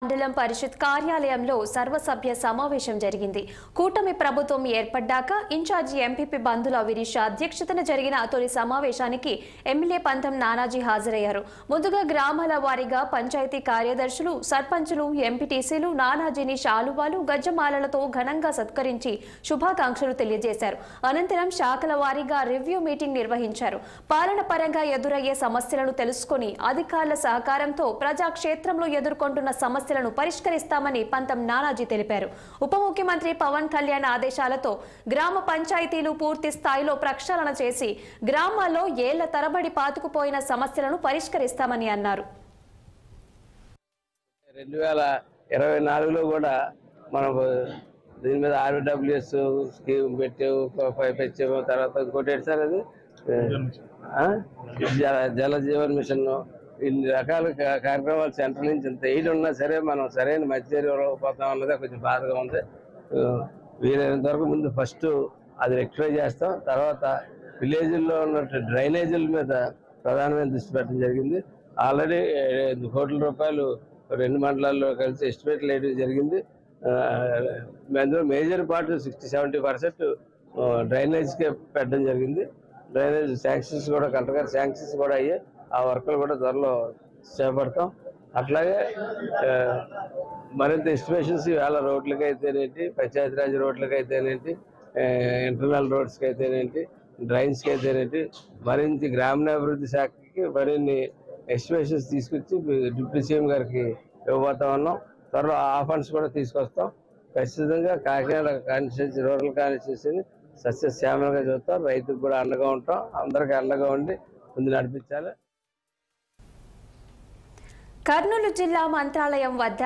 మండలం పరిషత్ కార్యాలయంలో సర్వసభ్య సమావేశం జరిగింది. కూటమి ప్రభుత్వం ఏర్పడ్డాక ఇన్ఛార్జి ఎంపీపీ బంధుల విరీష అధ్యక్షతన జరిగిన తొలి సమావేశానికి ఎమ్మెల్యే పంతం నానాజీ హాజరయ్యారు. ముందుగా గ్రామాల వారీగా పంచాయతీ కార్యదర్శులు, సర్పంచులు, ఎంపీటీసీలు నానాజీని శాలువాలు, గజ్జమాలలతో ఘనంగా సత్కరించి శుభాకాంక్షలు తెలియజేశారు. అనంతరం శాఖల వారీగా రివ్యూ మీటింగ్ నిర్వహించారు. పాలన పరంగా ఎదురయ్యే సమస్యలను తెలుసుకుని అధికారుల సహకారంతో ప్రజాక్షేత్రంలో ఎదుర్కొంటున్న సమస్యలను పరిష్కరిస్తామని పంతం నానాజీ తెలిపారు. ఉప ముఖ్యమంత్రి పవన్ కళ్యాణ్ ఆదేశాలతో గ్రామ పంచాయతీలు పూర్తి స్థాయిలో ప్రక్షాళన చేసి గ్రామాల్లో ఏళ్ల తరబడి పాతుకుపోయిన సమస్యలను పరిష్కరిస్తామని అన్నారు. 2024లో కూడా మనం దీని మీద ఆర్డబ్ల్యూఎస్ స్కీమ్ పెట్టాము. తర్వాత ఇంకోటి ఏంటి సార్, అది జల జీవన్ మిషన్, ఇన్ని రకాల కార్యక్రమాలు సెంటర్ నుంచి ఇంత ఎయిడ్ ఉన్నా సరే మనం సరైన మధ్య పోతాం అన్నది కొంచెం బాధగా ఉంది. వీలైనంత వరకు ముందు ఫస్ట్ అది రెక్టిఫై చేస్తాం. తర్వాత విలేజ్ల్లో ఉన్న డ్రైనేజీల మీద ప్రధానమైన దృష్టి పెట్టడం జరిగింది. ఆల్రెడీ 2 కోట్ల రూపాయలు 2 మండలాల్లో కలిసి ఎస్టిమేట్లు వేయడం జరిగింది. అందులో మేజర్ పార్ట్ 60-70% డ్రైనేజ్కే పెట్టడం జరిగింది. డ్రైనేజ్ శాంక్షన్స్ కూడా కలెక్టర్ గారు శాంక్షన్స్ కూడా అయ్యాయి. ఆ వర్కులు కూడా త్వరలో చేపడతాం. అట్లాగే మరింత ఎస్టిమేషన్స్ వేళ రోడ్లకి అయితేనేంటి, పంచాయతీరాజ్ రోడ్లకి అయితేనేంటి, ఇంటర్నల్ రోడ్స్కి అయితేనేంటి, డ్రైన్స్కి అయితేనేంటి, మరింత గ్రామీణాభివృద్ధి శాఖకి మరిన్ని ఎస్టిమేషన్స్ తీసుకొచ్చి డిప్యూటీ సీఎం గారికి ఇవ్వబోతా ఉన్నాం. త్వరలో ఆ ఫండ్స్ కూడా తీసుకొస్తాం. ఖచ్చితంగా కాకినాడ కాన్స్టిట్యూన్సీ, రూరల్ కాన్స్టిట్యూన్సీని సస్యశ్యామలంగా చూస్తాం. రైతుకు కూడా అండగా ఉంటాం. అందరికీ అండగా ఉండి ముందు నడిపించాలి. కర్నూలు జిల్లా మంత్రాలయం వద్ద